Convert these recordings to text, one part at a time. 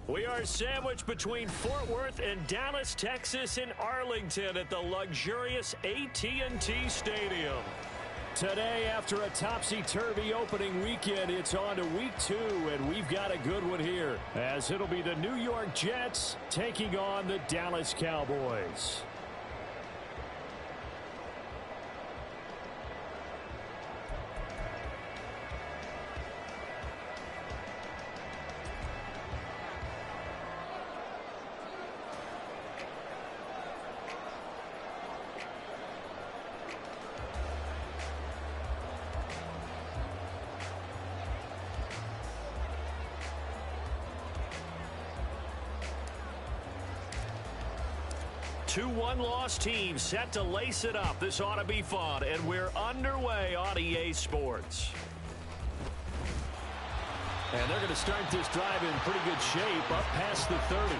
We are sandwiched between Fort Worth and Dallas, Texas, and Arlington at the luxurious AT&T Stadium. Today, after a topsy-turvy opening weekend, it's on to week 2, and we've got a good one here, as it'll be the New York Jets taking on the Dallas Cowboys. Two one-loss teams set to lace it up. This ought to be fun, and we're underway on EA Sports. And they're going to start this drive in pretty good shape, up past the 30.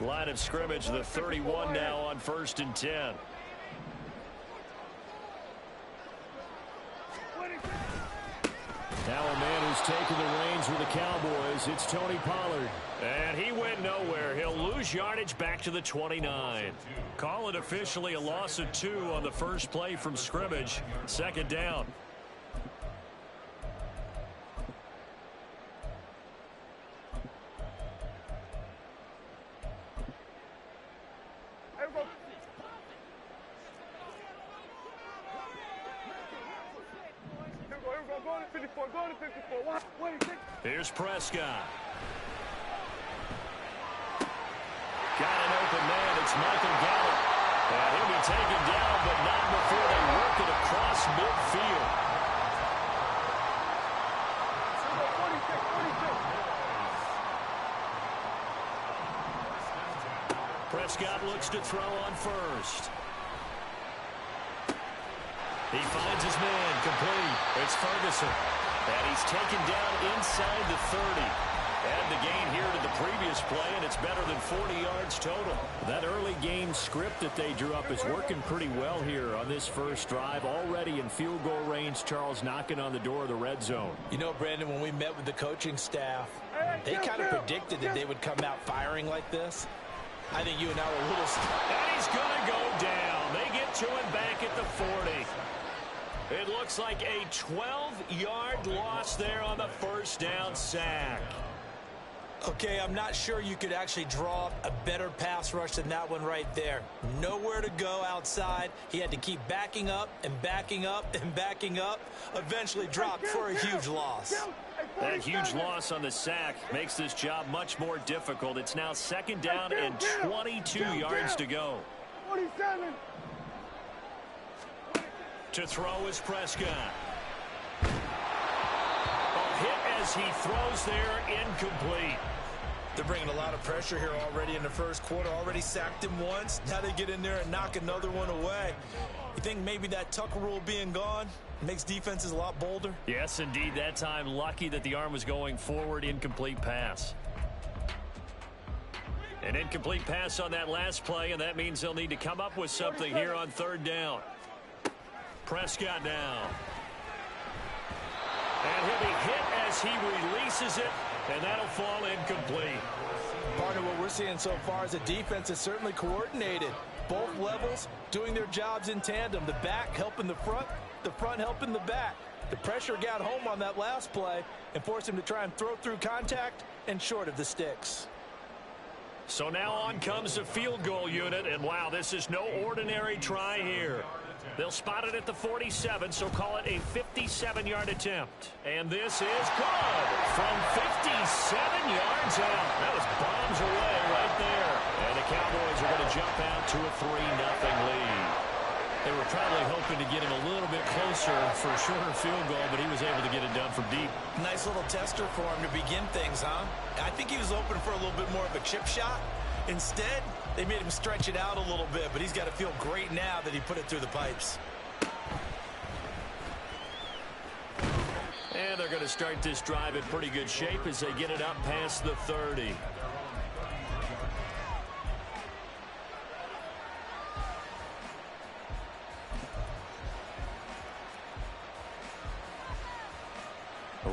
Line of scrimmage, the 31 now on 1st and 10. Now a man who's taken the reins with the Cowboys, it's Tony Pollard. And he went nowhere. He'll lose yardage back to the 29. Call it officially a loss of 2 on the first play from scrimmage. 2nd down. Here's Prescott. Got an open man. It's Michael Gallup. And he'll be taken down, but not before they work it across midfield. Prescott looks to throw on first. He finds his man, complete. It's Ferguson. And he's taken down inside the 30. Add the gain here to the previous play, and it's better than 40 yards total. That early game script that they drew up is working pretty well here on this first drive. Already in field goal range, Charles knocking on the door of the red zone. You know, Brandon, when we met with the coaching staff, they kind of predicted that they would come out firing like this. I think you and I were a little... And he's going to go down. They get to him back at the 40. It looks like a 12-yard loss there on the first down sack. Okay, I'm not sure you could actually draw up a better pass rush than that one right there. Nowhere to go outside. He had to keep backing up and backing up and backing up. Eventually dropped for a huge loss. That huge loss on the sack makes this job much more difficult. It's now second down and 22 yards to go. 47. To throw is Prescott. A hit as he throws there, incomplete. They're bringing a lot of pressure here already in the first quarter. Already sacked him once. Now they get in there and knock another one away. You think maybe that Tucker rule being gone makes defenses a lot bolder? Yes, indeed. That time, lucky that the arm was going forward. Incomplete pass. An incomplete pass on that last play, and that means they'll need to come up with something here on third down. Prescott now. And he'll be hit as he releases it, and that'll fall incomplete. Partner, what we're seeing so far is the defense is certainly coordinated. Both levels doing their jobs in tandem. The back helping the front helping the back. The pressure got home on that last play and forced him to try and throw through contact and short of the sticks. So now on comes the field goal unit, and wow, this is no ordinary try here. They'll spot it at the 47, so call it a 57-yard attempt. And this is good from 57 yards out. That was bombs away right there. And the Cowboys are going to jump out to a 3-0 lead. They were probably hoping to get him a little bit closer for a shorter field goal, but he was able to get it done from deep. Nice little tester for him to begin things, huh? I think he was hoping for a little bit more of a chip shot. Instead, they made him stretch it out a little bit, but he's got to feel great now that he put it through the pipes. And they're going to start this drive in pretty good shape as they get it up past the 30.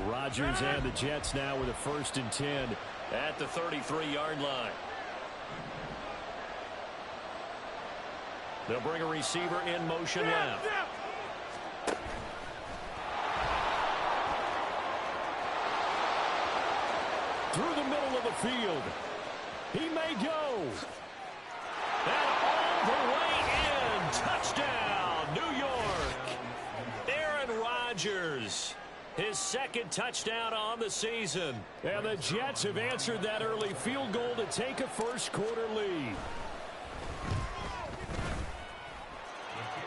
Rodgers and the Jets now with a 1st and 10 at the 33-yard line. They'll bring a receiver in motion left. Through the middle of the field. He may go. And all the way in. Touchdown, New York. Aaron Rodgers. His 2nd touchdown on the season. And the Jets have answered that early field goal to take a first-quarter lead.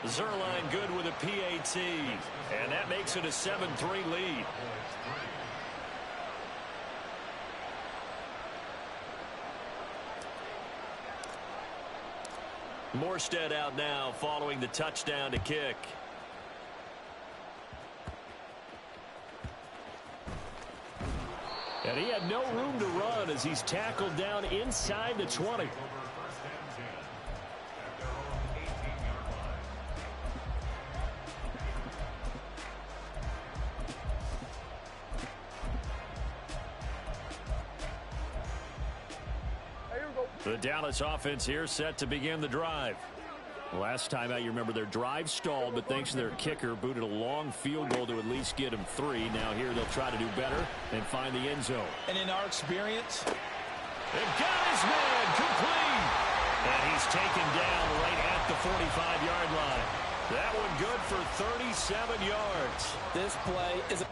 Zerline good with a PAT. And that makes it a 7-3 lead. Morstead out now following the touchdown to kick. And he had no room to run as he's tackled down inside the 20. The Dallas offense here set to begin the drive. Last time out, you remember their drive stalled, but thanks to their kicker, booted a long field goal to at least get him 3. Now here they'll try to do better and find the end zone. And in our experience, they've got his man complete. And he's taken down right at the 45-yard line. That one good for 37 yards. This play is a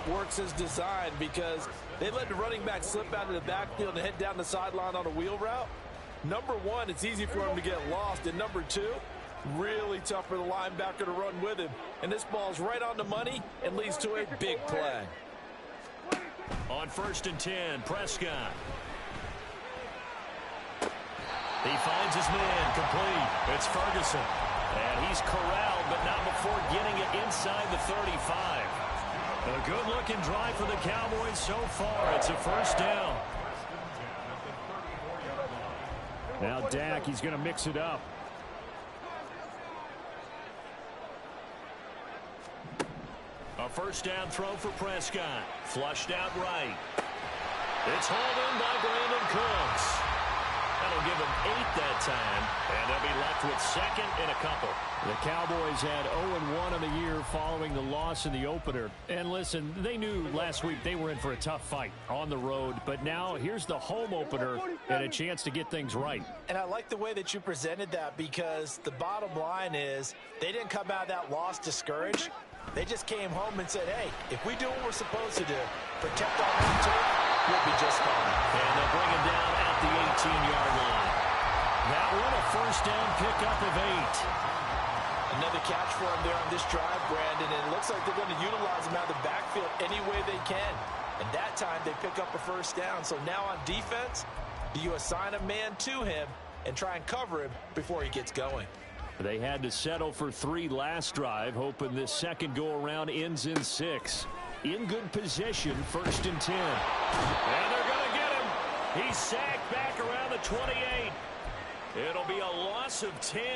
works as designed because they let the running back slip out of the backfield and head down the sideline on a wheel route. Number one, it's easy for him to get lost. And number two, really tough for the linebacker to run with him. And this ball's right on the money and leads to a big play. On 1st and 10, Prescott. He finds his man complete. It's Ferguson. And he's corralled, but not before getting it inside the 35. A good-looking drive for the Cowboys so far. It's a first down. Now Dak, he's going to mix it up. A first down throw for Prescott. Flushed out right. It's hauled in by Brandon Cooks. That'll give him 8 that time, and they'll be left with second and a couple. The Cowboys had 0-1 in the year following the loss in the opener. And listen, they knew last week they were in for a tough fight on the road, but now here's the home opener and a chance to get things right. And I like the way that you presented that because the bottom line is they didn't come out of that loss discouraged. They just came home and said, hey, if we do what we're supposed to do, protect our home turf, we'll be just fine. And they'll bring him down at the 18-yard line. That one, a first down pickup of 8. Another catch for him there on this drive, Brandon, and it looks like they're going to utilize him out of the backfield any way they can. And that time they pick up a first down. So now on defense, do you assign a man to him and try and cover him before he gets going? They had to settle for 3 last drive, hoping this second go-around ends in 6. In good position, 1st and 10. And they're going to get him. He's sacked back around the 28. It'll be a loss of 10.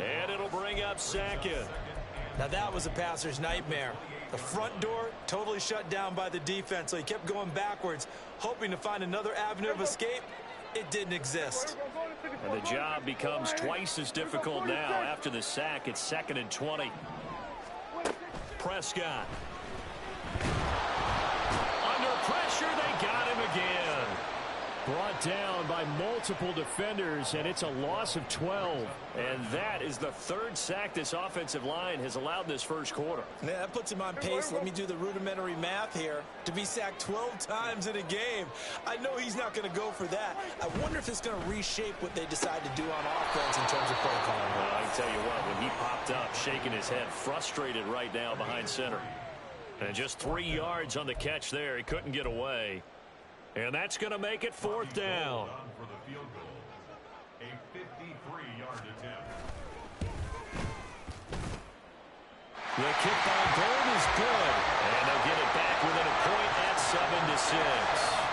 And it'll bring up second. Now that was a passer's nightmare. The front door totally shut down by the defense, so he kept going backwards, hoping to find another avenue of escape. It didn't exist. And the job becomes twice as difficult now. After the sack, it's 2nd and 20. Prescott. Under pressure, they got him again. Brought down by multiple defenders, and it's a loss of 12. And that is the 3rd sack this offensive line has allowed this first quarter. Yeah, that puts him on pace. Let me do the rudimentary math here. To be sacked 12 times in a game, I know he's not going to go for that. I wonder if it's going to reshape what they decide to do on offense in terms of play calling. Well, I can tell you what, when he popped up, shaking his head, frustrated right now behind center. And just 3 yards on the catch there. He couldn't get away. And that's going to make it 4th down. For the field goal, a 53-yard attempt. The kick by Bird is good. And they'll get it back within a point at 7-6.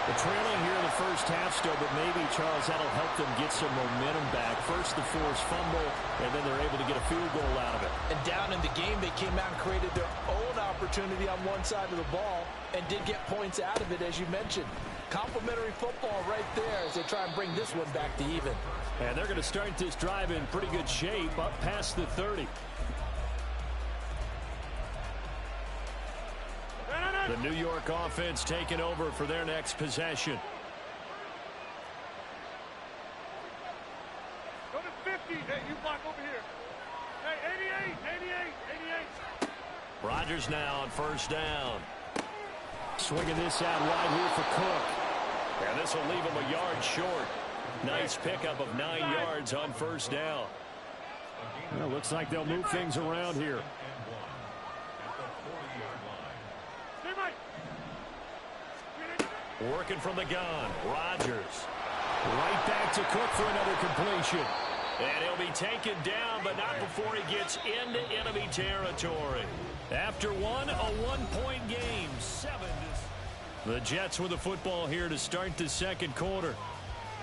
The trailing here in the first half still, but maybe, Charles, that'll help them get some momentum back. First the forced fumble, and then they're able to get a field goal out of it. And down in the game, they came out and created their own opportunity on one side of the ball and did get points out of it, as you mentioned. Complimentary football right there as they try and bring this one back to even. And they're going to start this drive in pretty good shape up past the 30. The New York offense taking over for their next possession. Go to 50. Hey, you block over here. Hey, 88. Rodgers now on first down. Swinging this out wide here for Cook. And this will leave him a yard short. Nice pickup of 9 yards on first down. Well, looks like they'll move things around here. Working from the gun, Rodgers. Right back to Cook for another completion. And he'll be taken down, but not before he gets into enemy territory. After one, a 1-point game, 7. The Jets with the football here to start the second quarter,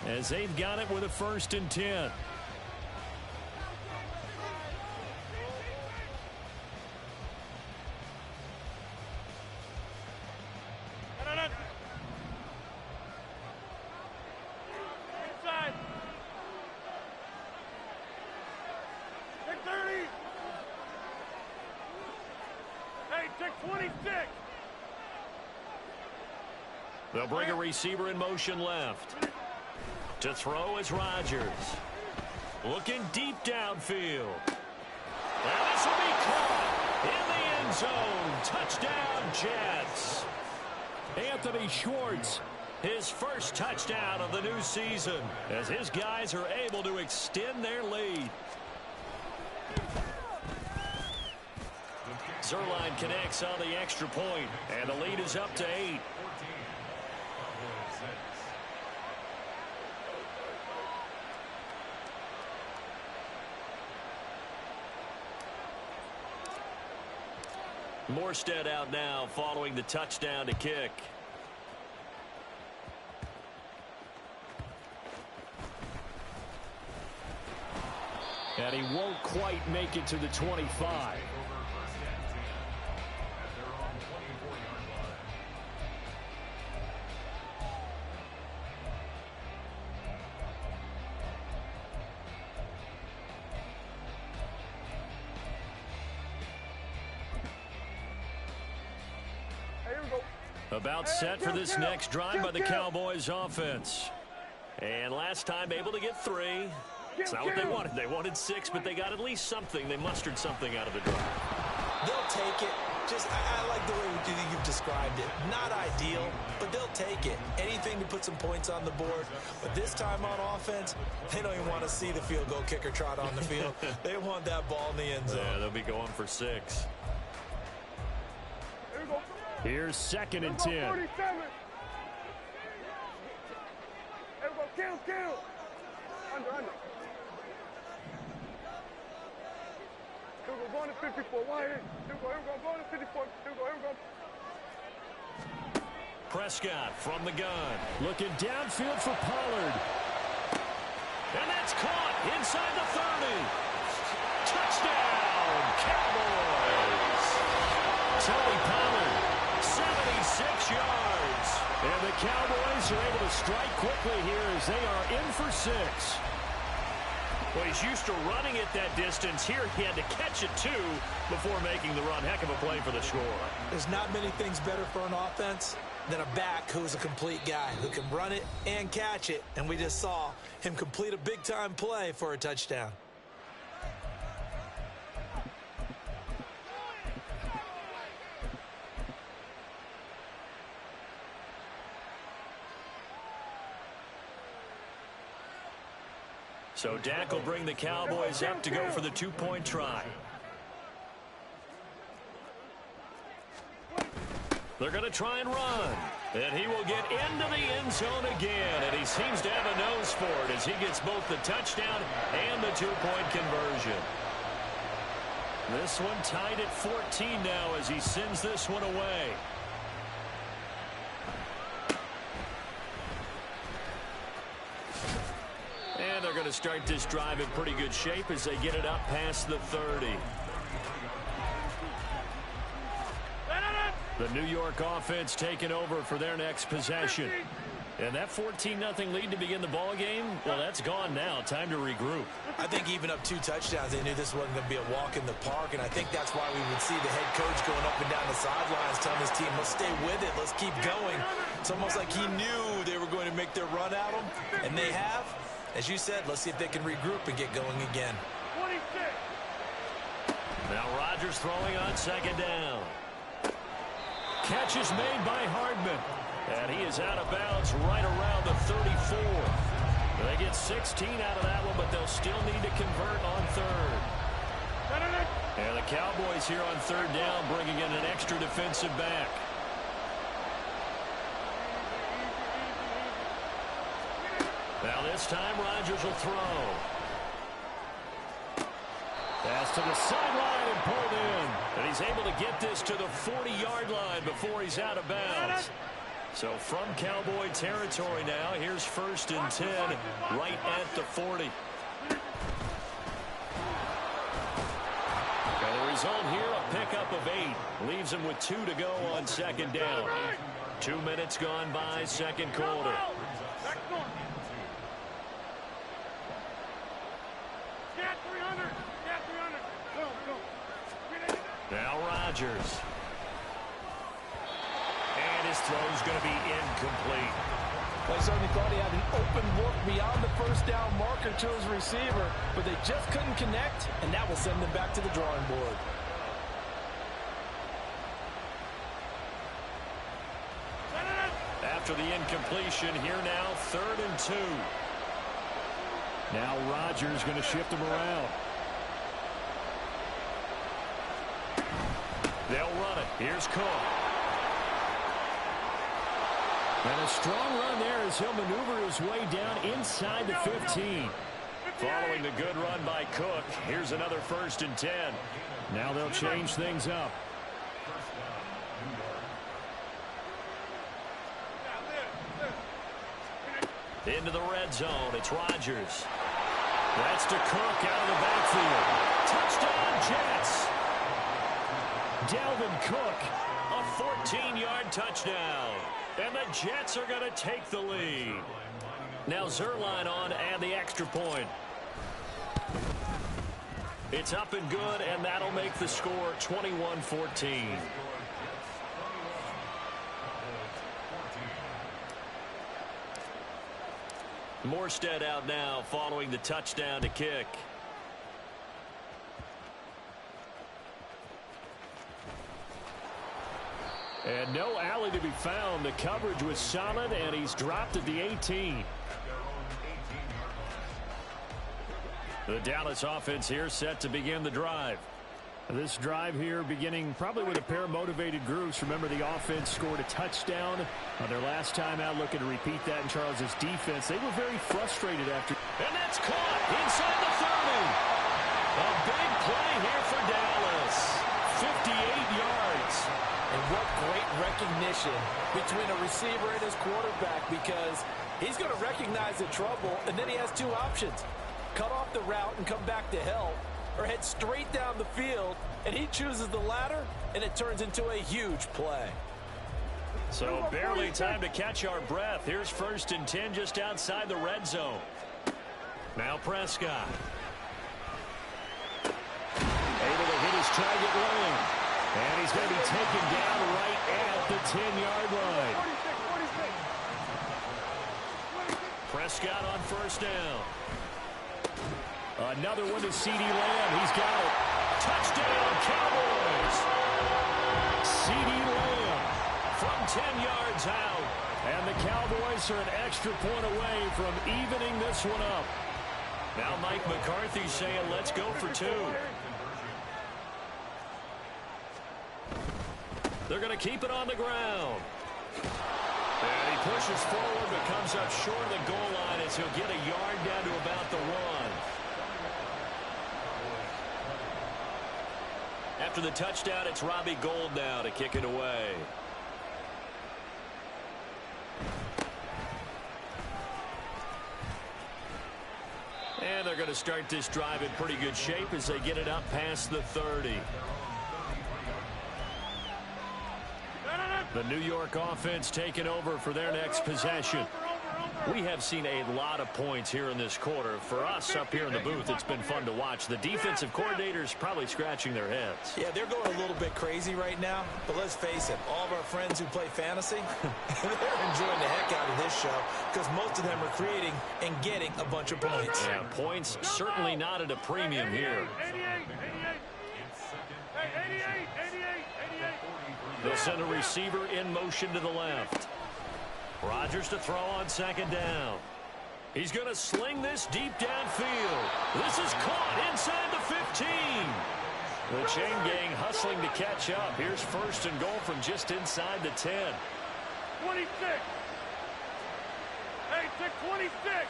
as they've got it with a 1st and 10. They'll bring a receiver in motion left. To throw is Rodgers. Looking deep downfield. Now this will be caught. In the end zone. Touchdown, Jets. Anthony Schwartz, his first touchdown of the new season, as his guys are able to extend their lead. Zerline connects on the extra point, and the lead is up to 8. Morstead out now following the touchdown to kick. And he won't quite make it to the 25. About set for this next drive by the Cowboys offense. And last time able to get 3. It's not what they wanted. They wanted 6, but they got at least something. They mustered something out of the drive. They'll take it. I like the way you've described it. Not ideal, but they'll take it. Anything to put some points on the board. But this time on offense, they don't even want to see the field goal kicker trot on the field. They want that ball in the end zone. Yeah, they'll be going for 6. Here's 2nd and 10. 47. Here we go, kill. Under. Here we go, going to 54. Wide. Here we go, going to 54. Here we go. Prescott from the gun. Looking downfield for Pollard. And that's caught inside the 30. Touchdown, Cowboys. Tony Pollard, 76 yards. And the Cowboys are able to strike quickly here as they are in for 6. Well, he's used to running it that distance. Here he had to catch it, too, before making the run. Heck of a play for the score. There's not many things better for an offense than a back who's a complete guy, who can run it and catch it. And we just saw him complete a big-time play for a touchdown. So Dak will bring the Cowboys up to go for the 2-point try. They're going to try and run. And he will get into the end zone again. And he seems to have a nose for it as he gets both the touchdown and the 2-point conversion. This one tied at 14 now as he sends this one away. And they're going to start this drive in pretty good shape as they get it up past the 30. The New York offense taking over for their next possession. And that 14-0 lead to begin the ball game, well, that's gone now. Time to regroup. I think even up 2 touchdowns, they knew this wasn't going to be a walk in the park, and I think that's why we would see the head coach going up and down the sidelines telling his team, let's stay with it, let's keep going. It's almost like he knew they were going to make their run at him, and they have. As you said, let's see if they can regroup and get going again. 26. Now Rodgers throwing on 2nd down. Catch is made by Hardman. And he is out of bounds right around the 34. They get 16 out of that one, but they'll still need to convert on 3rd. And the Cowboys here on 3rd down bringing in an extra defensive back. Now this time Rodgers will throw. Pass to the sideline and pulled in. And he's able to get this to the 40-yard line before he's out of bounds. So from Cowboy territory now, here's 1st and 10 right at the 40. And the result here, a pickup of 8. Leaves him with 2 to go on 2nd down. 2 minutes gone by, 2nd quarter. Now Rodgers. And his throw's going to be incomplete. Well, he certainly thought he had an open look beyond the 1st down marker to his receiver, but they just couldn't connect, and that will send them back to the drawing board. after the incompletion. Here now, 3rd and 2. Now Rodgers going to shift him around. They'll run it. Here's Cook. And a strong run there as he'll maneuver his way down inside the 15. Following the good run by Cook, here's another 1st and 10. Now they'll change things up. Into the red zone. It's Rodgers. That's to Cook out of the backfield. Touchdown, Jets. Dalvin Cook, a 14-yard touchdown. And the Jets are going to take the lead. Now Zerline on to add the extra point. It's up and good, and that'll make the score 21-14. Morstead out now following the touchdown to kick. And no alley to be found. The coverage was solid, and he's dropped at the 18. The Dallas offense here set to begin the drive. This drive here beginning probably with a pair of motivated groups. Remember, the offense scored a touchdown on their last time out, looking to repeat that in Charles's defense. They were very frustrated after. And that's caught inside the 30. A big play here for Dallas. 58 yards. And what great recognition between a receiver and his quarterback, because he's going to recognize the trouble, and then he has 2 options. Cut off the route and come back to help, or head straight down the field, and he chooses the latter, and it turns into a huge play. So barely time to catch our breath. Here's 1st and 10 just outside the red zone. Now Prescott. Able to hit his target lane. And he's going to be taken down right at the 10-yard line. Prescott on 1st down. Another one to CeeDee Lamb. He's got it. Touchdown, Cowboys. CeeDee Lamb from 10 yards out. And the Cowboys are an extra point away from evening this one up. Now Mike McCarthy saying, let's go for 2. They're going to keep it on the ground. And he pushes forward but comes up short of the goal line as he'll get a yard down to about the 1. After the touchdown, it's Robbie Gould now to kick it away. And they're going to start this drive in pretty good shape as they get it up past the 30. The New York offense taking over for their next possession. We have seen a lot of points here in this quarter. For us up here in the booth, it's been fun to watch. The defensive coordinators probably scratching their heads. Yeah, they're going a little bit crazy right now. But let's face it, all of our friends who play fantasy, they're enjoying the heck out of this show because most of them are creating and getting a bunch of points. Yeah, points certainly not at a premium here. 88. They'll send a receiver in motion to the left. Rodgers to throw on 2nd down. He's going to sling this deep downfield. This is caught inside the 15. The chain gang hustling to catch up. Here's 1st and goal from just inside the 10. 26. Hey, to 26.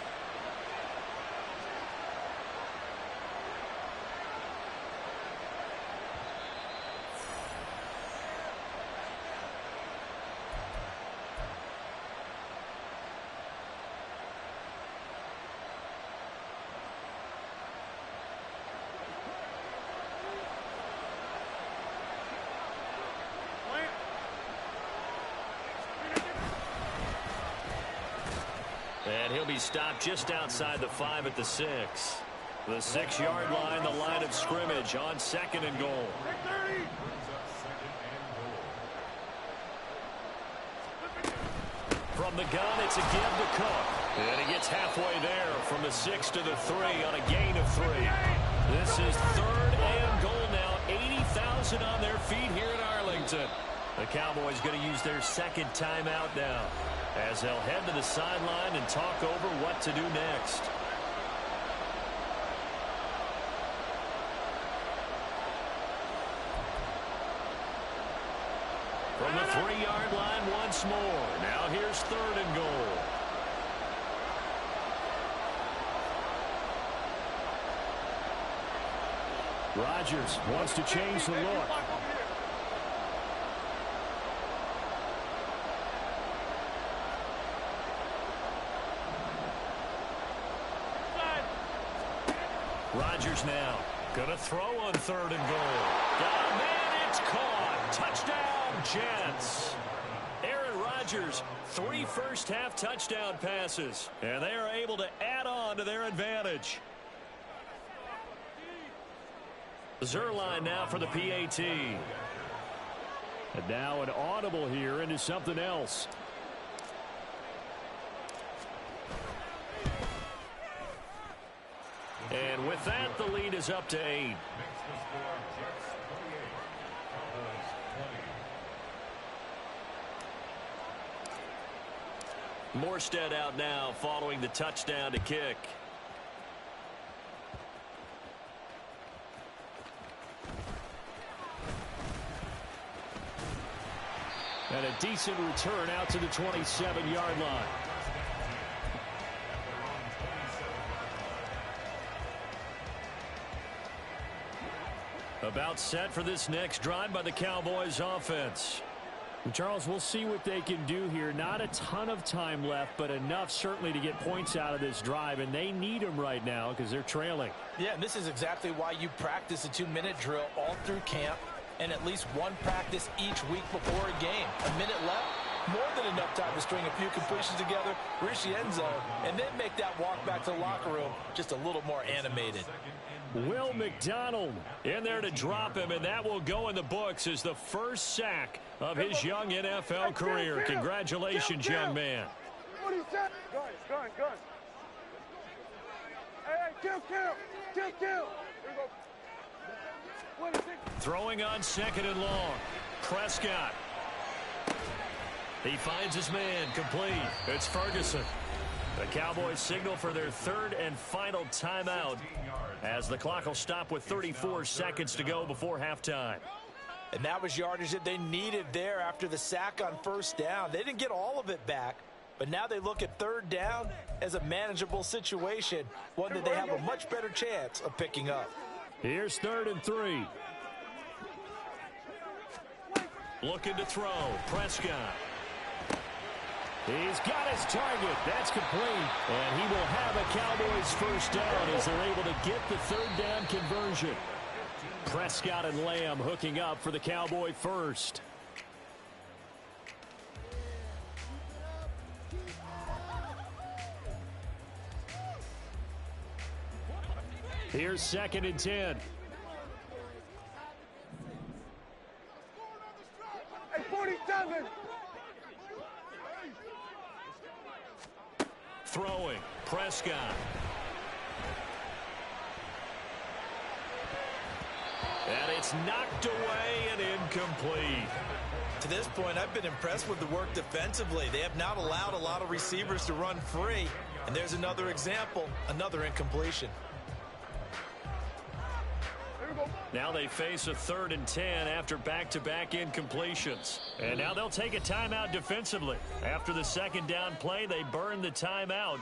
And he'll be stopped just outside the 5 at the 6. The 6-yard line, the line of scrimmage on 2nd and goal. From the gun, it's a give to Cook. And he gets halfway there from the 6 to the 3 on a gain of 3. This is 3rd and goal now. 80,000 on their feet here in Arlington. The Cowboys going to use their 2nd timeout now. as they'll head to the sideline and talk over what to do next. From the 3-yard line once more. Now here's 3rd and goal. Rodgers wants to change the look. Rodgers now going to throw on 3rd and goal. Got a man, it's caught. Touchdown, Jets. Aaron Rodgers, 3 first-half touchdown passes, and they are able to add on to their advantage. Zerline now for the PAT. And now an audible here into something else. And with that, the lead is up to 8. Morstead out now following the touchdown to kick. And a decent return out to the 27-yard line. About set for this next drive by the Cowboys offense. Charles, we'll see what they can do here. Not a ton of time left, but enough certainly to get points out of this drive, and they need them right now because they're trailing. Yeah, and this is exactly why you practice a 2-minute drill all through camp and at least one practice each week before a game. A minute left, more than enough time to string a few completions together, reach the end zone, and then make that walk back to the locker room just a little more animated. Will McDonald in there to drop him, and that will go in the books as the first sack of his young NFL career. Congratulations, young man. What he said? Gun. Hey, kill. Here we go. What is it? Throwing on 2nd and long. Prescott. He finds his man, complete. It's Ferguson. The Cowboys signal for their 3rd and final timeout as the clock will stop with 34 seconds to go before halftime. And that was yardage that they needed there after the sack on 1st down. They didn't get all of it back, but now they look at 3rd down as a manageable situation, one that they have a much better chance of picking up. Here's 3rd and 3. Looking to throw. Prescott. He's got his target. That's complete. And he will have a Cowboys first down as they're able to get the 3rd down conversion. Prescott and Lamb hooking up for the Cowboy first. Here's 2nd and 10. Hey, 47. Throwing. Prescott. And it's knocked away and incomplete. To this point, I've been impressed with the work defensively. They have not allowed a lot of receivers to run free. And there's another example, another incompletion. Now they face a 3rd and 10 after back-to-back incompletions. And now they'll take a timeout defensively. After the 2nd down play, they burn the timeout,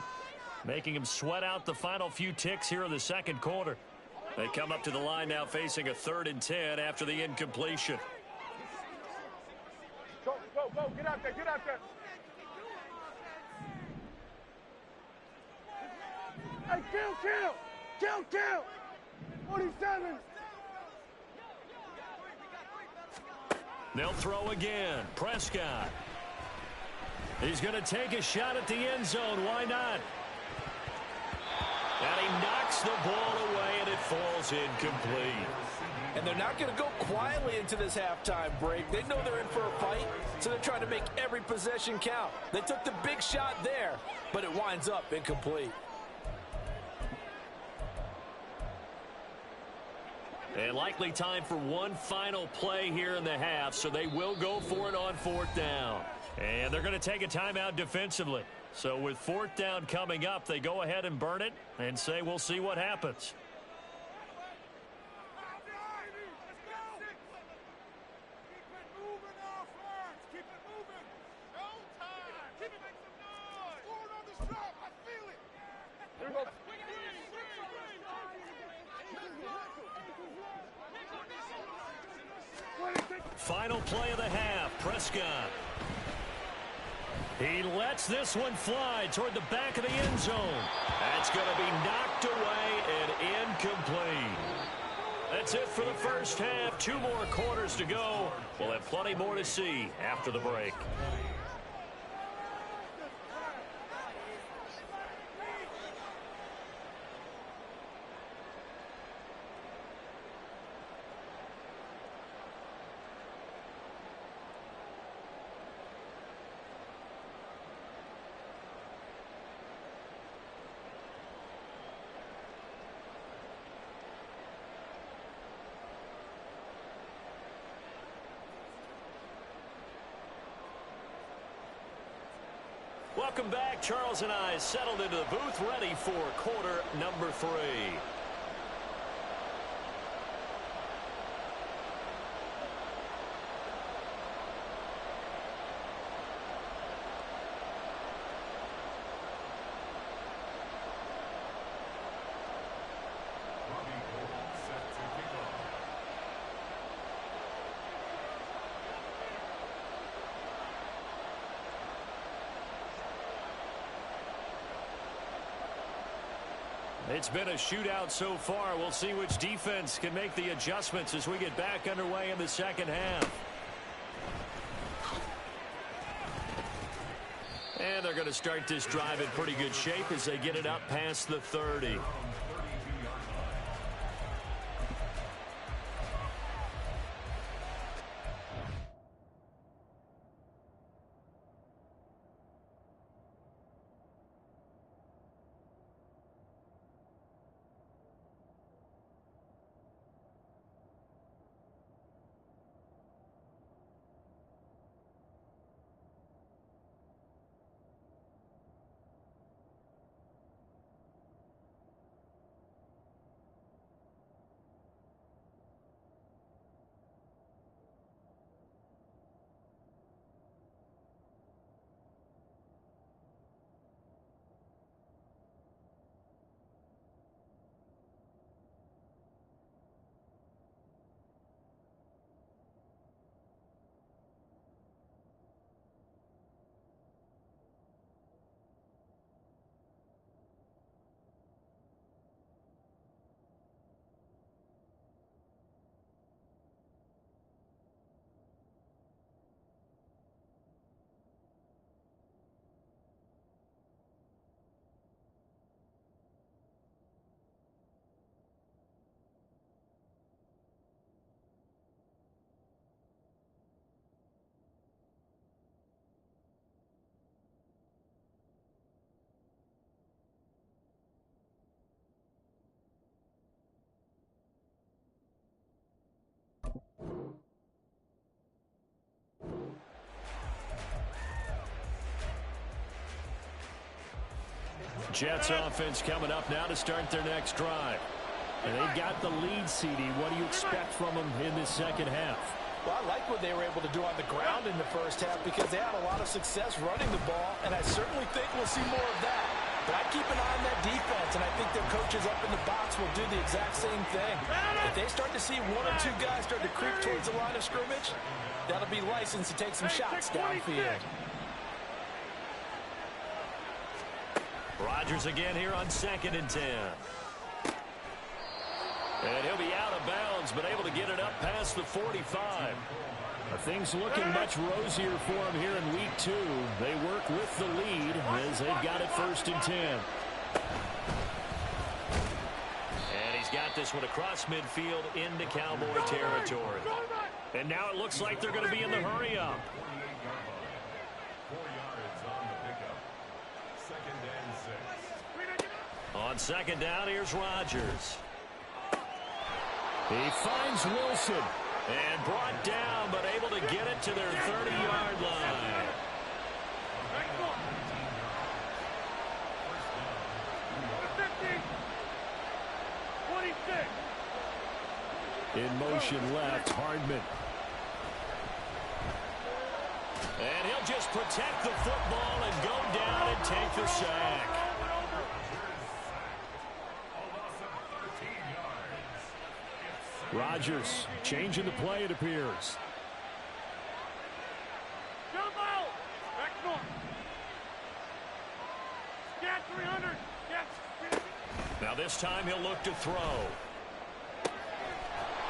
making them sweat out the final few ticks here in the 2nd quarter. They come up to the line now facing a 3rd and 10 after the incompletion. Go. Get out there. Hey, kill. 47. They'll throw again. Prescott. He's going to take a shot at the end zone. Why not? And he knocks the ball away, and it falls incomplete. And they're not going to go quietly into this halftime break. They know they're in for a fight, so they're trying to make every possession count. They took the big shot there, but it winds up incomplete. And likely time for one final play here in the half, so they will go for it on 4th down. And they're going to take a timeout defensively. So with fourth down coming up, they go ahead and burn it and say we'll see what happens. Final play of the half, Prescott. He lets this one fly toward the back of the end zone. That's going to be knocked away and incomplete. That's it for the first half. 2 more quarters to go. We'll have plenty more to see after the break. Welcome back. Charles and I settled into the booth, ready for quarter number 3. It's been a shootout so far. We'll see which defense can make the adjustments as we get back underway in the second half. And they're going to start this drive in pretty good shape as they get it up past the 30. Jets offense coming up now to start their next drive. And they've got the lead, CD. What do you expect from them in this second half? Well, I like what they were able to do on the ground in the first half because they had a lot of success running the ball, and I certainly think we'll see more of that. But I keep an eye on that defense, and I think their coaches up in the box will do the exact same thing. If they start to see 1 or 2 guys start to creep towards the line of scrimmage, that'll be licensed to take some shots downfield. Rodgers again here on 2nd and 10. And he'll be out of bounds, but able to get it up past the 45. Things looking much rosier for him here in week 2. They work with the lead as they've got it 1st and 10. And he's got this one across midfield into Cowboy territory. And now it looks like they're going to be in the hurry up. 4 yards on the pickup. 2nd and 6. On 2nd down, here's Rodgers. He finds Wilson. And brought down, but able to get it to their 30-yard line. Next one. 50. 26. In motion left, Hardman. And he'll just protect the football and go down and take the sack. Rodgers changing the play, it appears. Jump out. Next one. Get 300. Get. Now this time he'll look to throw.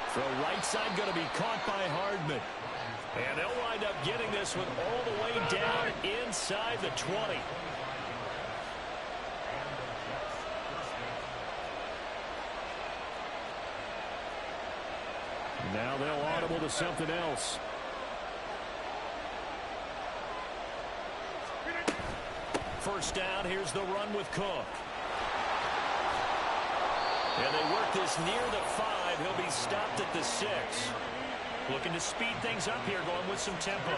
Throw right side going to be caught by Hardman. And they'll wind up getting this one all the way down inside the 20. Now they'll audible to something else. First down, here's the run with Cook. And they work this near the 5. He'll be stopped at the 6. Looking to speed things up here, going with some tempo.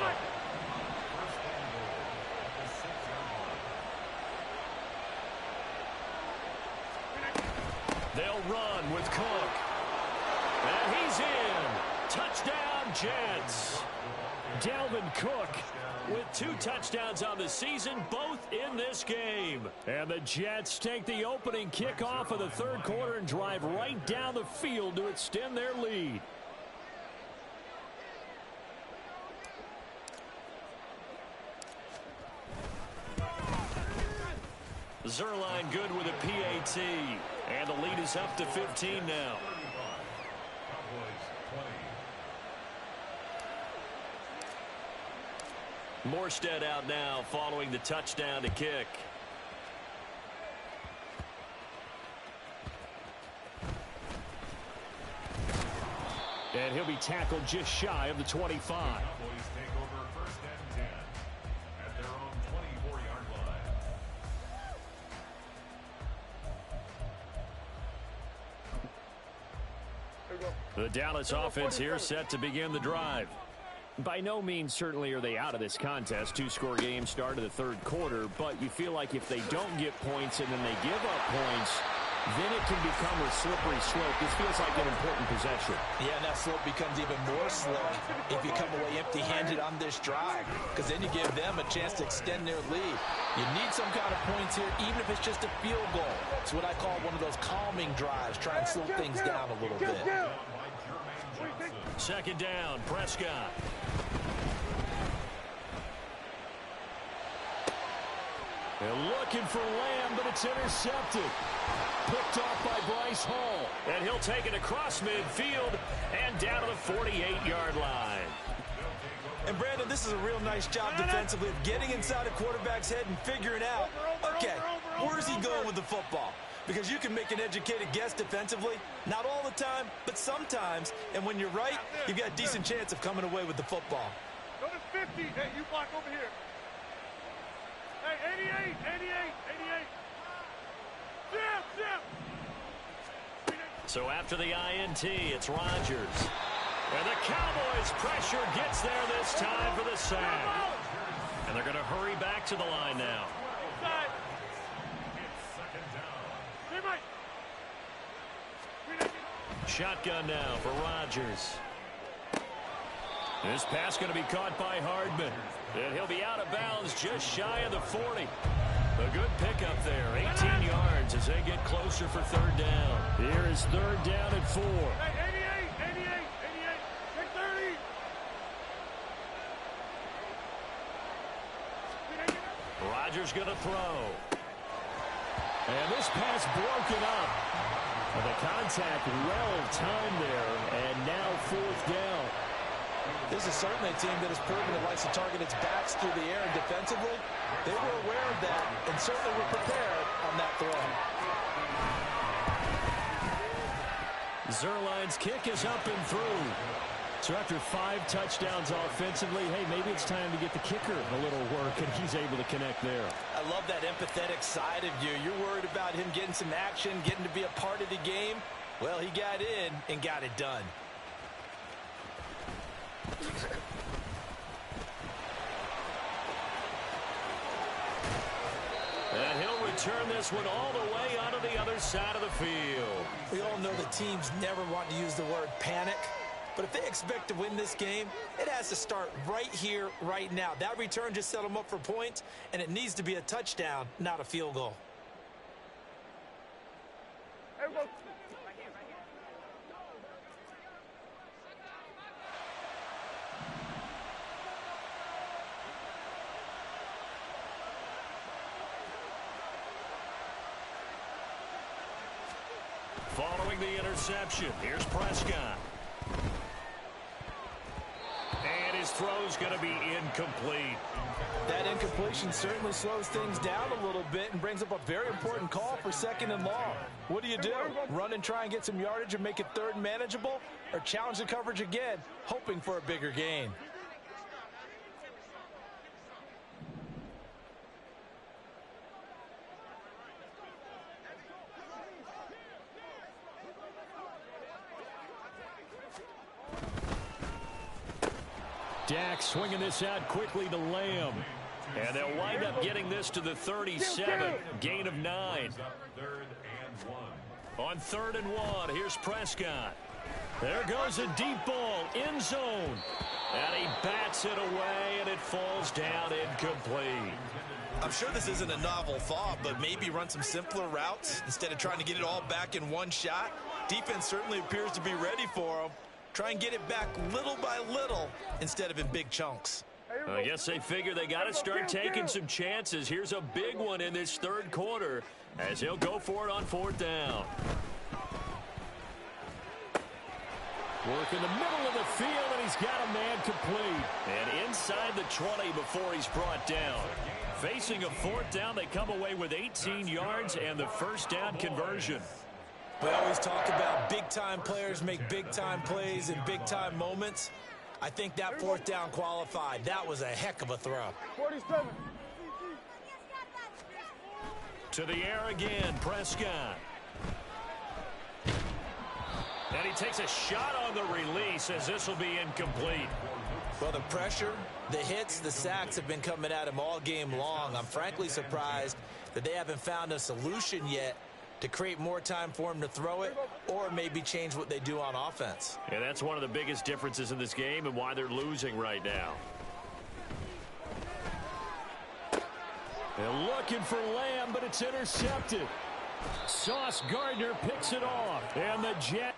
They'll run with Cook. And he's in. Touchdown, Jets. Dalvin Cook with 2 touchdowns on the season, both in this game. And the Jets take the opening kickoff of the third quarter and drive right down the field to extend their lead. Zerline good with a PAT. And the lead is up to 15 now. Morstead out now following the touchdown to kick. And he'll be tackled just shy of the 25. Cowboys take over first and 10 at their own 24-yard line. The Dallas offense here set to begin the drive. By no means certainly are they out of this contest. 2-score game start of the third quarter, but you feel like if they don't get points and then they give up points, then it can become a slippery slope. This feels like an important possession. Yeah, and that slope becomes even more slow if you come away empty-handed on this drive, because then you give them a chance to extend their lead. You need some kind of points here, even if it's just a field goal. It's what I call one of those calming drives, try and slow things down a little bit. Second down, Prescott. They're looking for Lamb, but it's intercepted. Picked off by Bryce Hall. And he'll take it across midfield and down to the 48-yard line. And, Brandon, this is a real nice job defensively of getting inside a quarterback's head and figuring out, okay, where's he going with the football? Because you can make an educated guess defensively. Not all the time, but sometimes. And when you're right, you've got a decent chance of coming away with the football. Go to 50. Hey, you block over here. Hey, 88, 88, 88. Zip. So after the INT, it's Rodgers. And the Cowboys' pressure gets there this time for the sack. And they're going to hurry back to the line now. Shotgun now for Rodgers. This pass going to be caught by Hardman. And he'll be out of bounds just shy of the 40. A good pickup there, 18 yards as they get closer for third down. Here is third down and 4. Hey, 88, 88, 88, take 30. Rodgers going to throw. And this pass broken up. And the contact well timed there, and now fourth down. This is certainly a team that has proven it likes to target its backs through the air, and defensively, they were aware of that and certainly were prepared on that throw. Zerline's kick is up and through. So after 5 touchdowns offensively, hey, maybe it's time to get the kicker a little work, and he's able to connect there. I love that empathetic side of you. You're worried about him getting some action, getting to be a part of the game. Well, he got in and got it done. return this one all the way onto the other side of the field. We all know the teams never want to use the word panic, but if they expect to win this game, it has to start right here, right now. That return just set them up for points, and it needs to be a touchdown, not a field goal. Following the interception, here's Prescott. And his throw's going to be incomplete. That incompletion certainly slows things down a little bit and brings up a very important call for 2nd and long. What do? Run and try and get some yardage and make it 3rd and manageable, or challenge the coverage again, hoping for a bigger gain? Dak swinging this out quickly to Lamb. And they'll wind up getting this to the 37. Gain of 9. On 3rd and 1, here's Prescott. There goes a deep ball, end zone. And he bats it away, and it falls down incomplete. I'm sure this isn't a novel thought, but maybe run some simpler routes instead of trying to get it all back in one shot. Defense certainly appears to be ready for them. Try and get it back little by little instead of in big chunks. I guess they figure they got to start taking some chances. Here's a big one in this 3rd quarter as he'll go for it on 4th down. Work in the middle of the field, and he's got a man complete. And inside the 20 before he's brought down. Facing a 4th down, they come away with 18 yards and the 1st down conversion. We always talk about big-time players make big-time plays in big-time moments. I think that 4th down qualified. That was a heck of a throw. 47. To the air again, Prescott. And he takes a shot on the release as this will be incomplete. Well, the pressure, the hits, the sacks have been coming at him all game long. I'm frankly surprised that they haven't found a solution yet to create more time for him to throw it, or maybe change what they do on offense. And that's one of the biggest differences in this game and why they're losing right now. They're looking for Lamb, but it's intercepted. Sauce Gardner picks it off, and the Jets